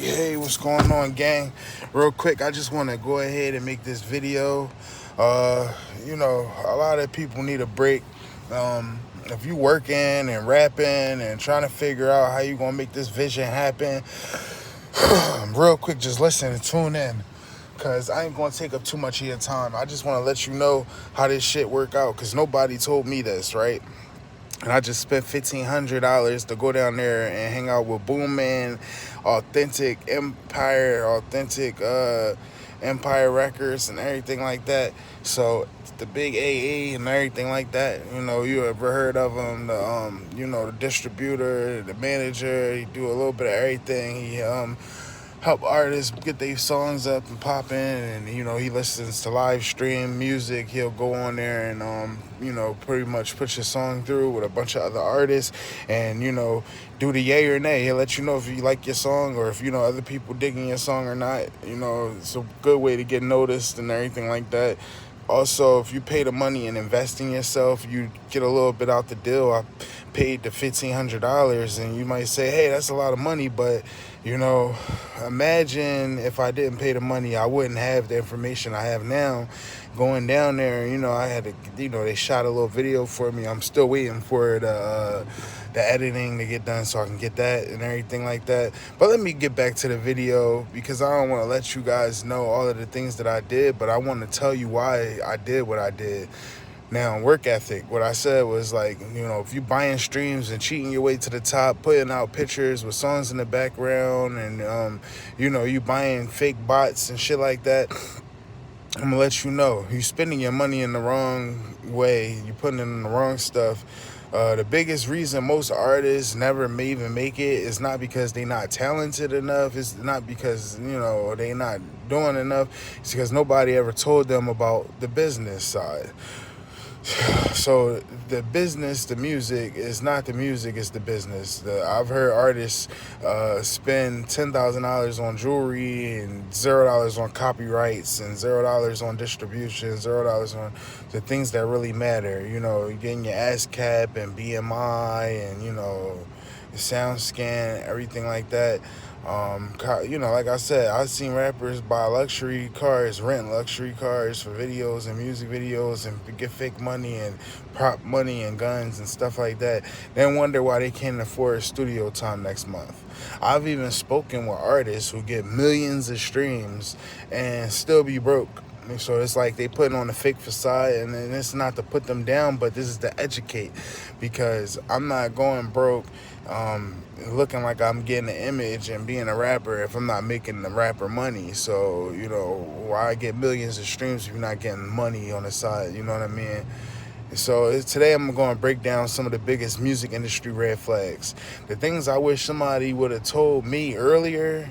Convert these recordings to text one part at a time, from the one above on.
Hey, what's going on, gang? Real quick, I just want to go ahead and make this video. A lot of people need a break. If you working and rapping and trying to figure out how you gonna make this vision happen, real quick, just listen and tune in. Cause I ain't gonna take up too much of your time. I just want to let you know how this shit work out. Cause nobody told me this, right? And I just spent $1,500 to go down there and hang out with Boomman, authentic Empire Records and everything like that. So the big AA and everything like that. You ever heard of him? The distributor, the manager. He do a little bit of everything. He help artists get their songs up and popping, and he listens to live stream music. He'll go on there and pretty much put your song through with a bunch of other artists, and do the yay or nay. He'll let you know if you like your song or if other people digging your song or not. It's a good way to get noticed and everything like that. Also, if you pay the money and invest in yourself, you get a little bit out the deal. I paid the $1,500, and you might say, hey, that's a lot of money, but imagine if I didn't pay the money, I wouldn't have the information I have now. Going down there, I had to, they shot a little video for me. I'm still waiting for the editing to get done so I can get that and everything like that. But let me get back to the video, because I don't want to let you guys know all of the things that I did, but I want to tell you why I did what I did. Now, work ethic, what I said was if you buying streams and cheating your way to the top, putting out pictures with songs in the background, and, you buying fake bots and shit like that, I'm going to let you know, you spending your money in the wrong way, you putting it in the wrong stuff. The biggest reason most artists never may even make it is not because they not talented enough. It's not because, they not doing enough. It's because nobody ever told them about the business side. So the business, the music, is not the music, it's the business. I've heard artists spend $10,000 on jewelry and $0 on copyrights and $0 on distribution, $0 on the things that really matter. You're getting your ASCAP and BMI and, sound scan, everything like that. Like I said, I've seen rappers buy luxury cars, rent luxury cars for videos and music videos, and get fake money and prop money and guns and stuff like that. Then wonder why they can't afford studio time next month. I've even spoken with artists who get millions of streams and still be broke. So it's like they putting on a fake facade, and it's not to put them down, but this is to educate, because I'm not going broke looking like I'm getting an image and being a rapper if I'm not making the rapper money. So, why get millions of streams if you're not getting money on the side? You know what I mean? So today I'm going to break down some of the biggest music industry red flags. The things I wish somebody would have told me earlier,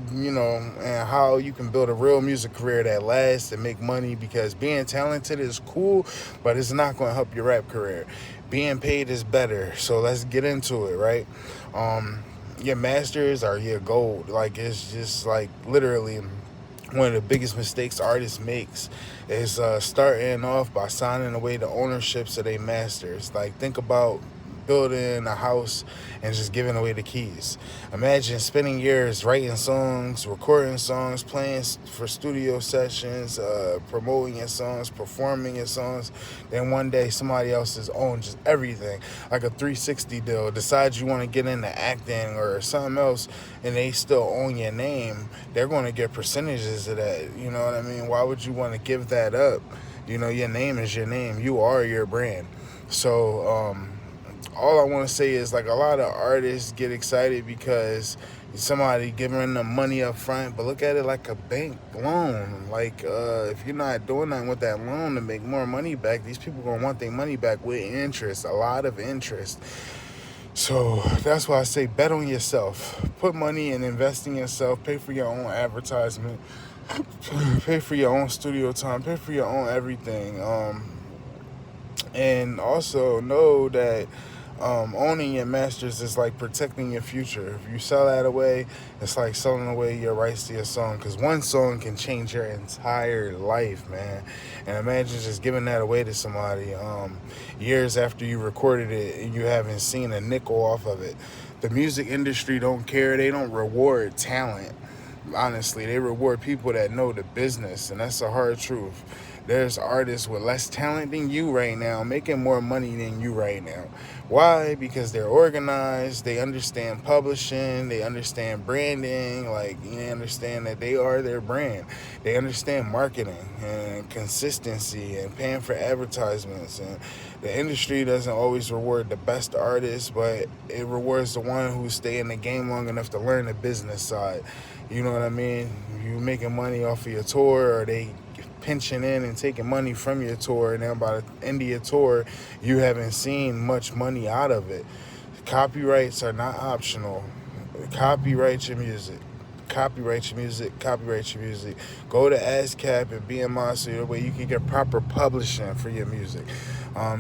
and how you can build a real music career that lasts and make money, because being talented is cool, but it's not going to help your rap career. Being paid is better. So let's get into it, right? Your masters are your gold. It's just literally one of the biggest mistakes artists makes is starting off by signing away the ownerships of their masters. Think about building a house and just giving away the keys. Imagine spending years writing songs, recording songs, playing for studio sessions, promoting your songs, performing your songs. Then one day somebody else is owns just everything, like a 360 deal. Decides you want to get into acting or something else, and they still own your name. They're going to get percentages of that. You know what I mean? Why would you want to give that up? Your name is your name. You are your brand. So, all I want to say is a lot of artists get excited because somebody giving them money up front, but look at it like a bank loan. If you're not doing nothing with that loan to make more money back, these people gonna want their money back with interest, a lot of interest. So that's why I say bet on yourself. Put money and invest in yourself. Pay for your own advertisement. Pay for your own studio time. Pay for your own everything. And also know that owning your masters is like protecting your future. If you sell that away, it's like selling away your rights to your song, because one song can change your entire life, man. And imagine just giving that away to somebody years after you recorded it and you haven't seen a nickel off of it. The music industry don't care. They don't reward talent. Honestly, they reward people that know the business, and that's the hard truth. There's artists with less talent than you right now making more money than you right now. Why? Because they're organized, they understand publishing, they understand branding, like they understand that they are their brand. They understand marketing and consistency and paying for advertisements. And the industry doesn't always reward the best artists, but it rewards the one who stay in the game long enough to learn the business side. You know what I mean? You making money off of your tour, or they pinching in and taking money from your tour, and then by the end of your tour, you haven't seen much money out of it. Copyrights are not optional. Copyright your music. Copyright your music. Copyright your music. Go to ASCAP and BMI so that way you can get proper publishing for your music.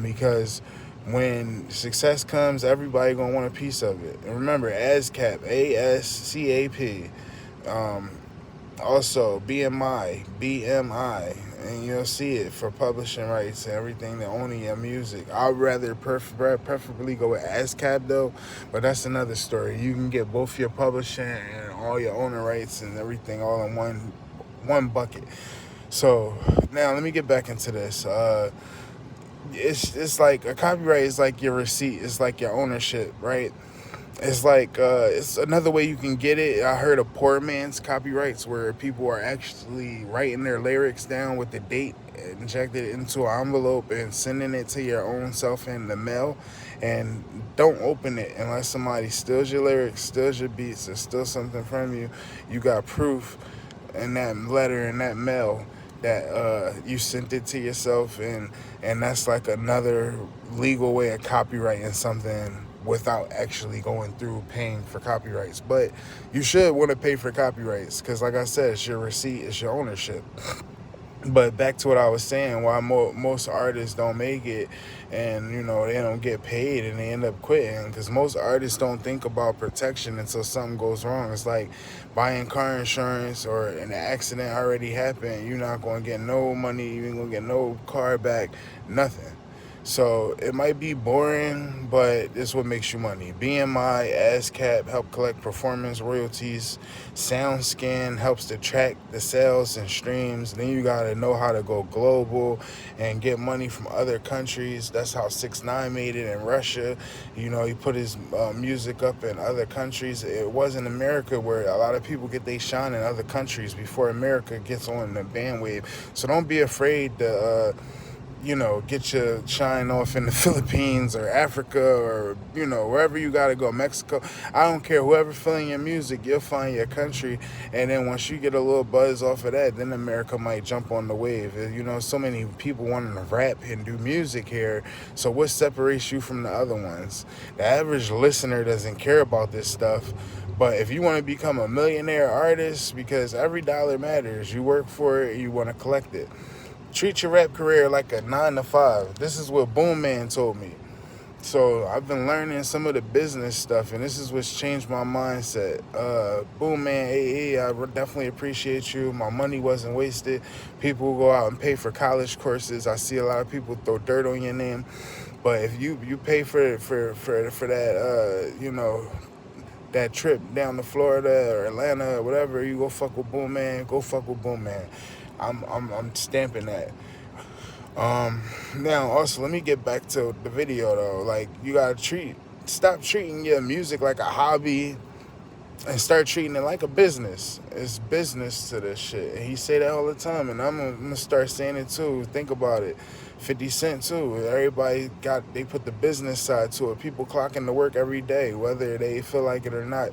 Because when success comes, everybody gonna want a piece of it. And remember, ASCAP, ASCAP. Also, BMI, and you'll see it for publishing rights and everything that owning your music. I'd rather preferably go with ASCAP though, but that's another story. You can get both your publishing and all your owner rights and everything all in one bucket. So now let me get back into this. It's like a copyright is like your receipt. It's like your ownership, right? It's like it's another way you can get it. I heard of poor man's copyrights where people are actually writing their lyrics down with the date, injected it into an envelope and sending it to your own self in the mail. And don't open it unless somebody steals your lyrics, steals your beats, or steals something from you. You got proof in that letter, in that mail, that you sent it to yourself, and that's like another legal way of copyrighting something without actually going through paying for copyrights. But you should want to pay for copyrights because, like I said, it's your receipt, it's your ownership. But back to what I was saying, why most artists don't make it, and they don't get paid and they end up quitting, because most artists don't think about protection until something goes wrong. It's like buying car insurance, or an accident already happened, you're not going to get no money, you ain't going to get no car back, nothing. So it might be boring, but it's what makes you money. BMI, ASCAP help collect performance royalties. SoundScan helps to track the sales and streams. Then you gotta know how to go global and get money from other countries. That's how 6ix9ine made it in Russia. He put his music up in other countries. It wasn't America where a lot of people get they shine in other countries before America gets on the bandwave. So don't be afraid to get your shine off in the Philippines or Africa, or, wherever you got to go, Mexico. I don't care. Whoever feeling your music, you'll find your country. And then once you get a little buzz off of that, then America might jump on the wave. So many people wanting to rap and do music here. So what separates you from the other ones? The average listener doesn't care about this stuff. But if you want to become a millionaire artist, because every dollar matters, you work for it, you want to collect it. Treat your rap career like a 9 to 5. This is what Boom Man told me. So I've been learning some of the business stuff, and this is what's changed my mindset. Boom Man AE, I definitely appreciate you. My money wasn't wasted. People will go out and pay for college courses. I see a lot of people throw dirt on your name, but if you pay for that, that trip down to Florida or Atlanta or whatever, you go fuck with Boom Man. Go fuck with Boom Man. I'm stamping that. Now also let me get back to the video though. Like, you gotta stop treating your music like a hobby and start treating it like a business. It's business to this shit. And he say that all the time, and I'm gonna start saying it too. Think about it. 50 Cent too. Everybody they put the business side to it. People clocking to work every day, whether they feel like it or not.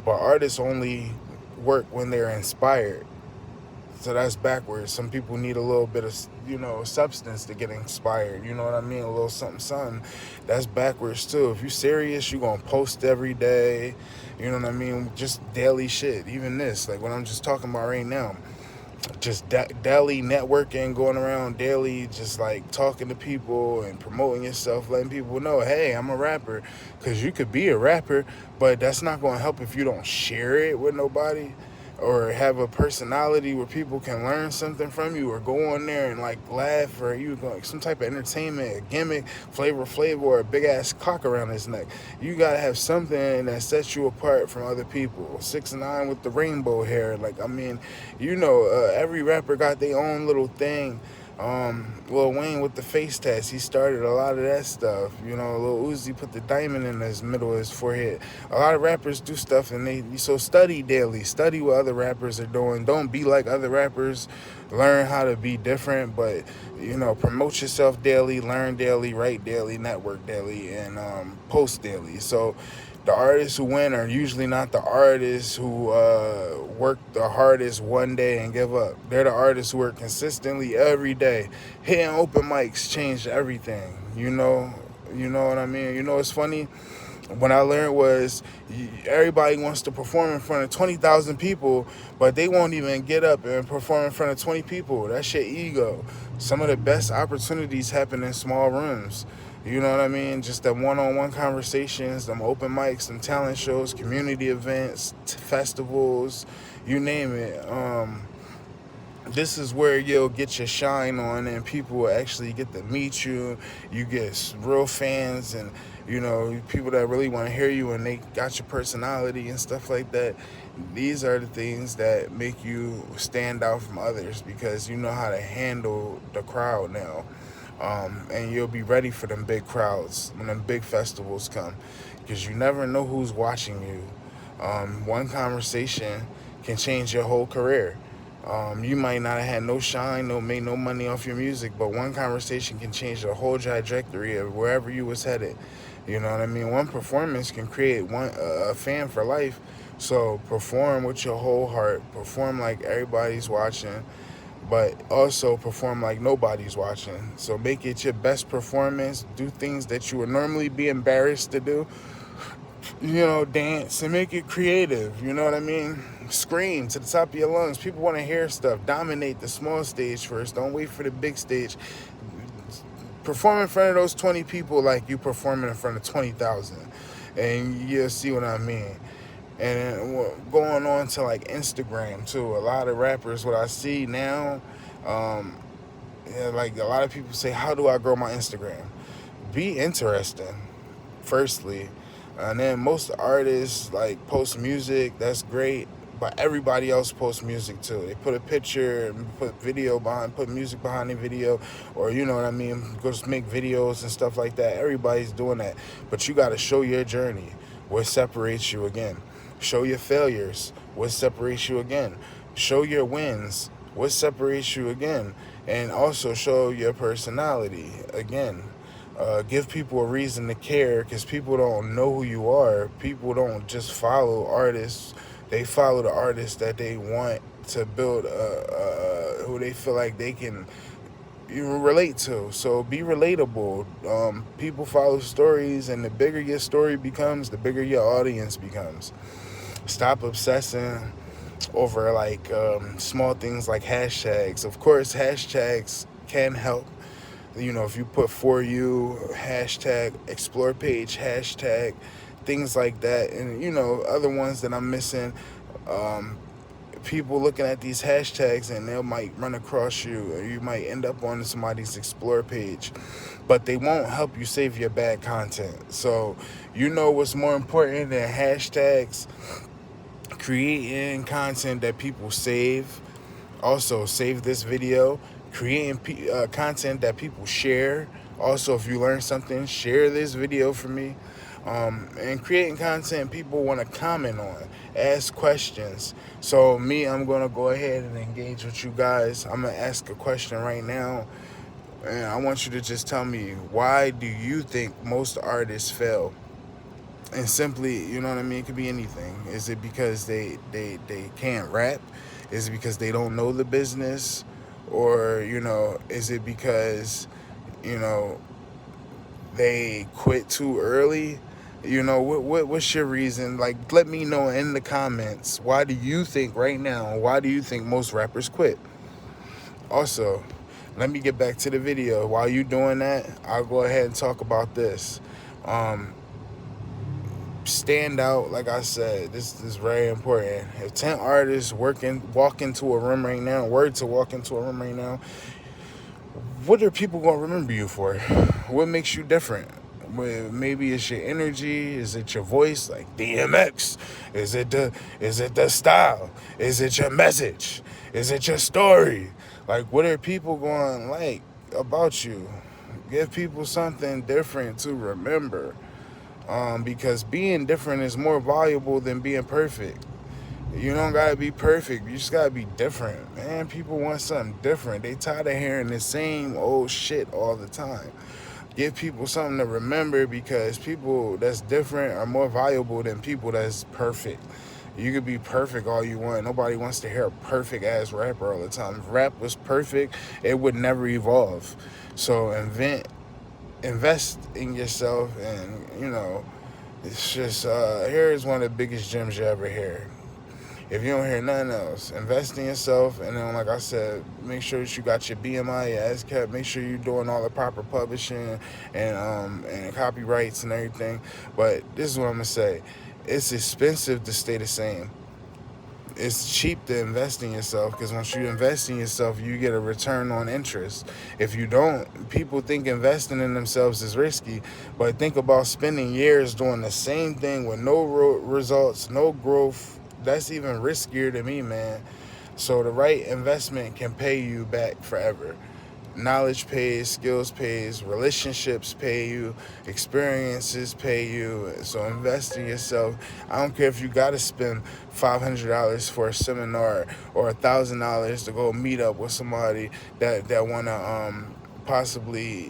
But artists only work when they're inspired. So that's backwards. Some people need a little bit of, substance to get inspired. You know what I mean? A little something. That's backwards too. If you're serious, you're going to post every day. You know what I mean? Just daily shit. Even this, like what I'm just talking about right now. Just daily networking, going around daily, just like talking to people and promoting yourself, letting people know, hey, I'm a rapper. Because you could be a rapper, but that's not going to help if you don't share it with nobody. or have a personality where people can learn something from you, or go on there and like laugh, or you go like some type of entertainment, a gimmick, Flavor Flav, or a big ass cock around his neck. You gotta have something that sets you apart from other people. 6ix9ine with the rainbow hair, like I mean, every rapper got their own little thing. Lil Wayne with the face tats, he started a lot of that stuff. Lil Uzi put the diamond in his middle of his forehead. A lot of rappers do stuff, and so study daily, study what other rappers are doing. Don't be like other rappers. Learn how to be different, but promote yourself daily, learn daily, write daily, network daily, and post daily. So the artists who win are usually not the artists who work the hardest one day and give up. They're the artists who work consistently every day. Hitting open mics changed everything. You know what I mean? It's funny. What I learned was everybody wants to perform in front of 20,000 people, but they won't even get up and perform in front of 20 people. That's your ego. Some of the best opportunities happen in small rooms. You know what I mean? Just them one-on-one conversations, them open mics, them talent shows, community events, festivals, you name it. This is where you'll get your shine on, and people will actually get to meet you. You get real fans, and people that really want to hear you, and they got your personality and stuff like that. These are the things that make you stand out from others, because you know how to handle the crowd now. And you'll be ready for them big crowds when them big festivals come, because you never know who's watching you. One conversation can change your whole career. You might not have had no shine, made no money off your music, but one conversation can change the whole trajectory of wherever you was headed. You know what I mean? One performance can create a fan for life. So perform with your whole heart. Perform like everybody's watching, but also perform like nobody's watching. So make it your best performance. Do things that you would normally be embarrassed to do. Dance and make it creative. You know what I mean? Scream to the top of your lungs. People want to hear stuff. Dominate the small stage first. Don't wait for the big stage. Perform in front of those 20 people like you performing in front of 20,000. And you'll see what I mean. And going on to like Instagram too. A lot of rappers, what I see now, like a lot of people say, how do I grow my Instagram? Be interesting, firstly. And then most artists like post music, that's great, but everybody else posts music too. They put a picture and put music behind the video, or you know what I mean, go just make videos and stuff like that. Everybody's doing that, but you got to show your journey. What separates you again? Show your failures. What separates you again? Show your wins. What separates you again? And also show your personality again. Give people a reason to care, because people don't know who you are. People don't just follow artists. They follow the artists that they want to build, who they feel like they can relate to. So be relatable. People follow stories, and the bigger your story becomes, the bigger your audience becomes. Stop obsessing over like small things like hashtags. Of course, hashtags can help. If you put for you, hashtag, explore page, hashtag, things like that. And, other ones that I'm missing, people looking at these hashtags and they might run across you, or you might end up on somebody's explore page, but they won't help you save your bad content. So, what's more important than hashtags? Creating content that people save. Also, save this video. Creating content that people share. Also, if you learn something, share this video for me. And creating content people want to comment on, ask questions. So I'm going to go ahead and engage with you guys. I'm going to ask a question right now, and I want you to just tell me, why do you think most artists fail? And simply, you know what I mean? It could be anything. Is it because they can't rap? Is it because they don't know the business? Or, is it because, they quit too early? What's your reason? Like, let me know in the comments. Why do you think right now, why do you think most rappers quit? Also, let me get back to the video. While you doing that, I'll go ahead and talk about this. stand out. Like I said, this is very important. If 10 artists walk into a room right now, what are people gonna remember you for? What makes you different? Maybe it's your energy. Is it your voice, like DMX? Is it the style? Is it your message? Is it your story? Like, what are people going to like about you? Give people something different to remember. Because being different is more valuable than being perfect. You don't gotta be perfect. You just gotta be different, man. People want something different. They tired of hearing the same old shit all the time. Give people something to remember, because people that's different are more valuable than people that's perfect. You could be perfect all you want. Nobody wants to hear a perfect ass rapper all the time. If rap was perfect, it would never evolve. So invest in yourself, and it's just here's one of the biggest gems you ever hear. If you don't hear nothing else, invest in yourself, and then, like I said, make sure that you got your BMI, your ASCAP. Make sure you're doing all the proper publishing and copyrights and everything. But this is what I'm gonna say: it's expensive to stay the same. It's cheap to invest in yourself, because once you invest in yourself, you get a return on interest. If you don't, people think investing in themselves is risky, but think about spending years doing the same thing with no results, no growth. That's even riskier to me, man. So the right investment can pay you back forever. Knowledge pays, skills pays, relationships pay you, experiences pay you. So invest in yourself. I don't care if you got to spend $500 for a seminar or $1,000 to go meet up with somebody that want to possibly,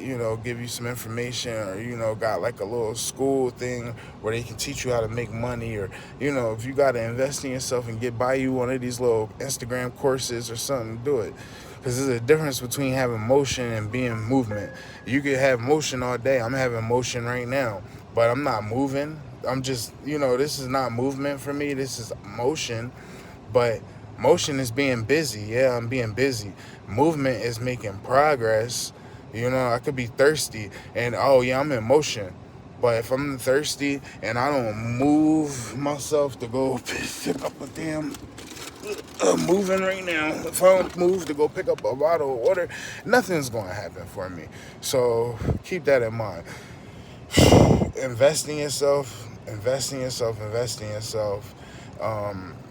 give you some information, or, got like a little school thing where they can teach you how to make money, or, if you got to invest in yourself and buy you one of these little Instagram courses or something, do it. Because there's a difference between having motion and being movement. You could have motion all day. I'm having motion right now, but I'm not moving. I'm just, this is not movement for me. This is motion. But motion is being busy. Yeah, I'm being busy. Movement is making progress. I could be thirsty and, oh yeah, I'm in motion. But if I'm thirsty and I don't move myself to go pick up a damn moving right now, if I don't move to go pick up a bottle of water, nothing's going to happen for me. So keep that in mind. Invest in yourself.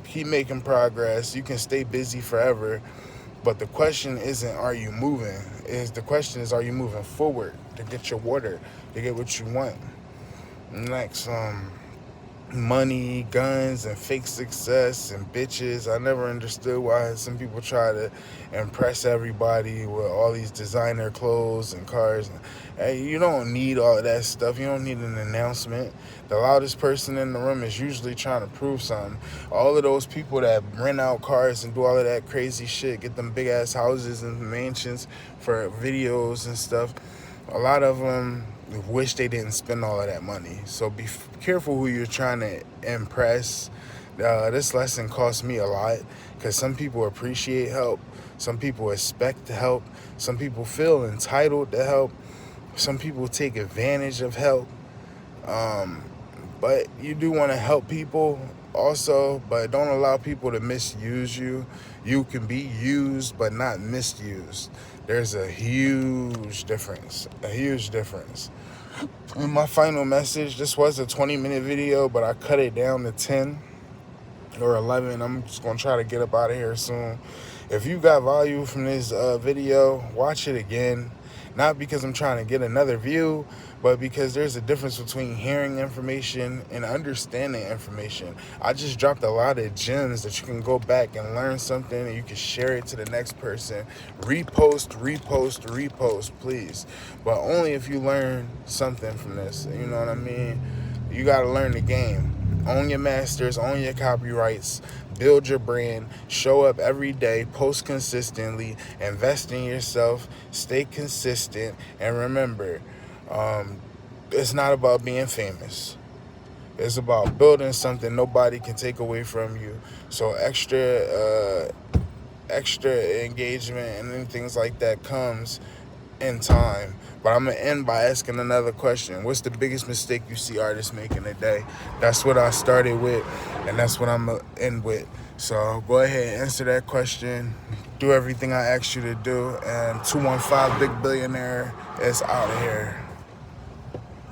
Keep making progress. You can stay busy forever, but the question isn't, are you moving? The question is, are you moving forward to get your water, to get what you want? Next, money, guns, and fake success, and bitches. I never understood why some people try to impress everybody with all these designer clothes and cars. Hey, you don't need all of that stuff. You don't need an announcement. The loudest person in the room is usually trying to prove something. All of those people that rent out cars and do all of that crazy shit, get them big ass houses and mansions for videos and stuff, a lot of them wish they didn't spend all of that money. So be careful who you're trying to impress. This lesson cost me a lot, because some people appreciate help. Some people expect to help. Some people feel entitled to help. Some people take advantage of help. But you do want to help people also, but don't allow people to misuse you. You can be used, but not misused. There's a huge difference. And my final message, this was a 20-minute video, but I cut it down to 10 or 11. I'm just going to try to get up out of here soon. If you got value from this video, watch it again. Not because I'm trying to get another view, but because there's a difference between hearing information and understanding information. I just dropped a lot of gems that you can go back and learn something, and you can share it to the next person. Repost, please. But only if you learn something from this. You know what I mean? You got to learn the game. Own your masters, own your copyrights, build your brand, show up every day, post consistently, invest in yourself, stay consistent, and remember, it's not about being famous. It's about building something nobody can take away from you. So extra engagement and things like that comes in time. But I'm going to end by asking another question. What's the biggest mistake you see artists making today? That's what I started with, and that's what I'm going to end with. So go ahead and answer that question. Do everything I asked you to do. And 215 Big Billionaire is out of here.